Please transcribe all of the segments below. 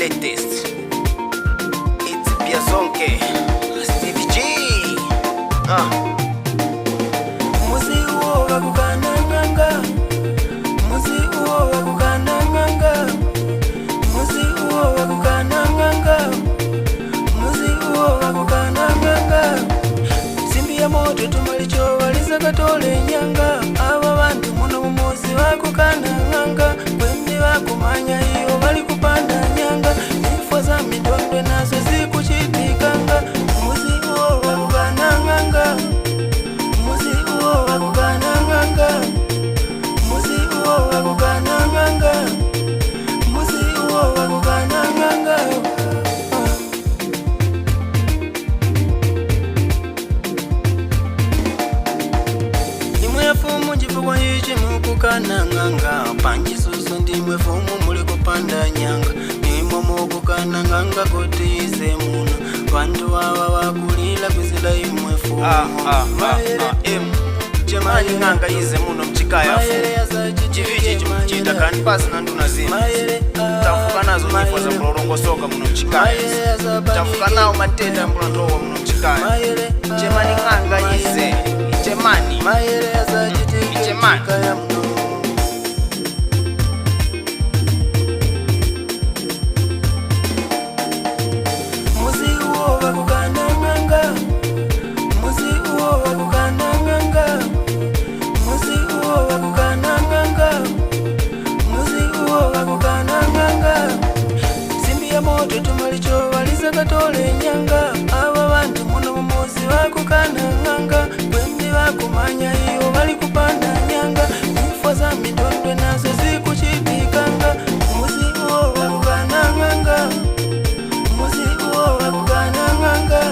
latest. It's Biazonke, Stevie G. Muzi uo wakukananga, muzi uo wakukananga, muzi uo wakukananga, muzi uo wakukananga. Simbi ya moto tumalicho waliza katole nyanga. Aba bantu muno muzi wakukananga, kwende wakumanya iyo wali kupanda nyanga. Nifo za midondwe nazo zikuchitikanga. Muzi uo wakukananga, muzi uo wakukananga, muzi uo wakukananga, muzi uo wakukananga. Imwe yafumu njifukwa ichi mukukananga, panjisusu ndimwe fumu muli kupanda nyanga. Nimwe mukukananga kuti ize muno, vantu wawa wakulila kwizila imwe fumu. Chemani nganga ize muno mchikaya fu chiviji chimuchita kandi pasi nanduna zina tafuka nazo nyifo za mlolongo soka muno mchikaya tafuka nao matenda mlondowo muno mchikaya chemani nganga ize chemani chemani muzi uo wakukananga, muzi uo wakukananga, muzi uo wakukananga, muzi uo wakukananga. Simbi ya moto tumalicho waliza katole nyanga. Aba bantu muno muzi wakukananga, kwende wakumanya iyo wali kupanda nyanga. Nifo za midondwe nazo zikuchitikanga. Muzi uo wakukananga, muzi uo wakukananga,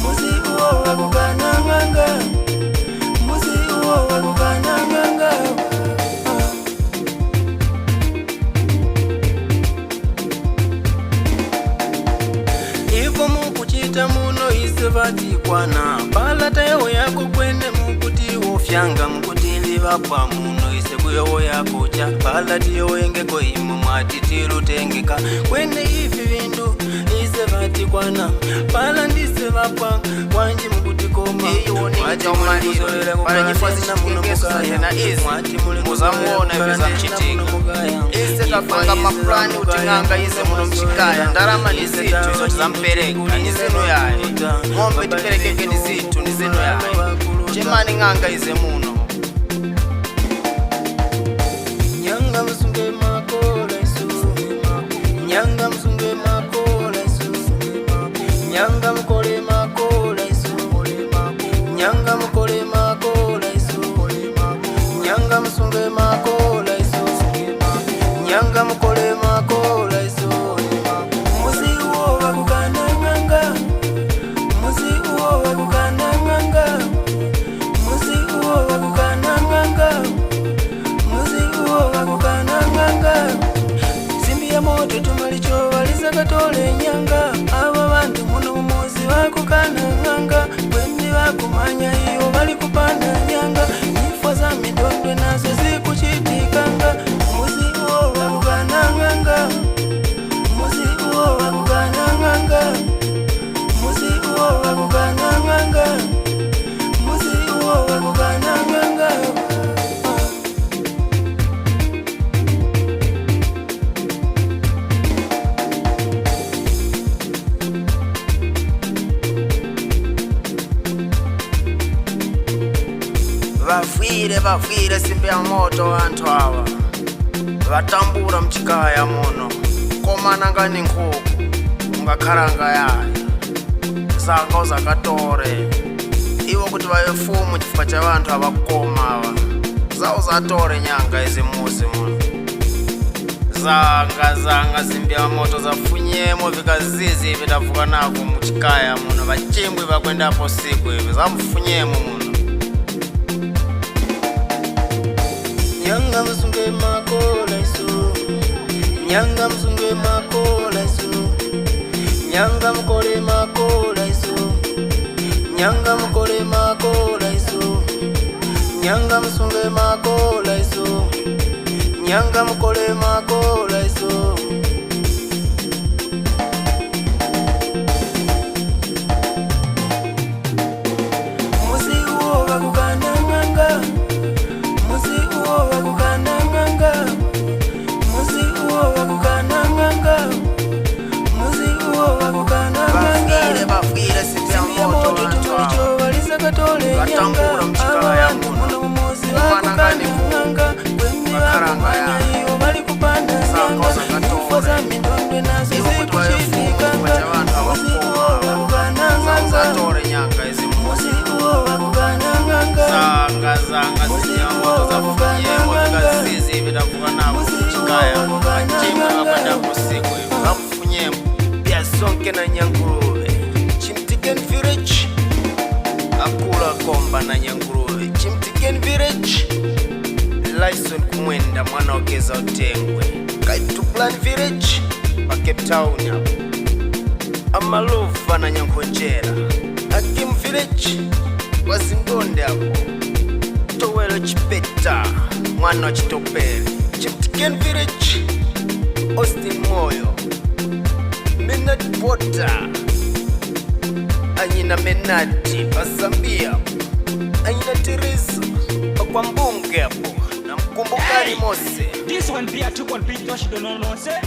muzi uo wakukananga, muzi uo wakukananga. Ivo mukuchita muno ise vatikwana, palata yawo yako kwende mukuti wofyanga, mukuti livapwa muno ise kuyowo yako cha palati yawo yengeko imwe mwatitilu tengeka kwende ifi vindu ise vatikwana, pala ndise vapwa wanji mukuti koma mwati mulikuzolela Parajifozi chingeso na izi muzamuona ibiza mchitika ise kapanga maplani utinganga ize muno mchikaya ndarama ni zitu izo tizampereka ni zinu yae ngombe tiperekeke ni zitu ni zinu yae chemani nganga ize muno nyanga msunge makola isu, nyanga msunge makola isu, nyanga mkole makola isu, nyanga mkole makola isu, nyanga msunge makola isu, nyanga mkole makola isu. Muzi uo wakukananga, muzi uo wakukananga, muzi uo wakukananga, muzi uo wakukananga. Simbi ya moto tumalicho waliza katole nyanga. Aba bantu muno muzi wakukananga, kwende wakumanya iyo wali kupanda nyanga. Nifo za midondwe nazo zikuchitikanga. Muzi uo wakukananga, muzi uo wakukananga, muzi uo wakukananga, muzi uo wakukananga. Vafire simbi ya moto wantu hawa vatambura mchikaya muno komananga ni nkhuku ungakharanga yaye sanga uzakatore iwo kuti vayefumu chifukwa cha vantu avakoma ava zawo zatore nyanga izi muzi muno zanga simbi ya moto zafunyemo vikazizi vitavuka nako mchikaya muno vachimbwi vakwendapo siku ivi zamfunyemo muno nyanga msunge makola isu, nyanga msunge makola isu, nyanga mkole makola isu, nyanga mkole makola isu, nyanga msunge makola isu, nyanga mkole makola isu. vatambura mchikala ya muno kumanangani kukaranga ya saka uzakatore iwo kuti wayefunga kubacha vantu avakoma uzatore nyanga izi muzi zanga zinyamoto zafuyemo zikazizi vitavuka navo kuchikaya achimwe vapandakusiku vafunyemo pyasonke na nyanguruve Chimtiken Village akula komba na nyanguruve Chimtiken Village Lyson kumwenda mwana okeza utengwe Kaituplan Village pa Cape Town hapo Amaluva na Nyankonjera Hakim Village wazingonde hapo Towelo Chipeta mwana wa Chitopele Chimtiken Village Austin Moyo Menat Potter Anyina Menati Pasambia Anyina Teresa kwa mbunge hapo na mkumbukani Mose. This one be a 2.3 Josh don't know say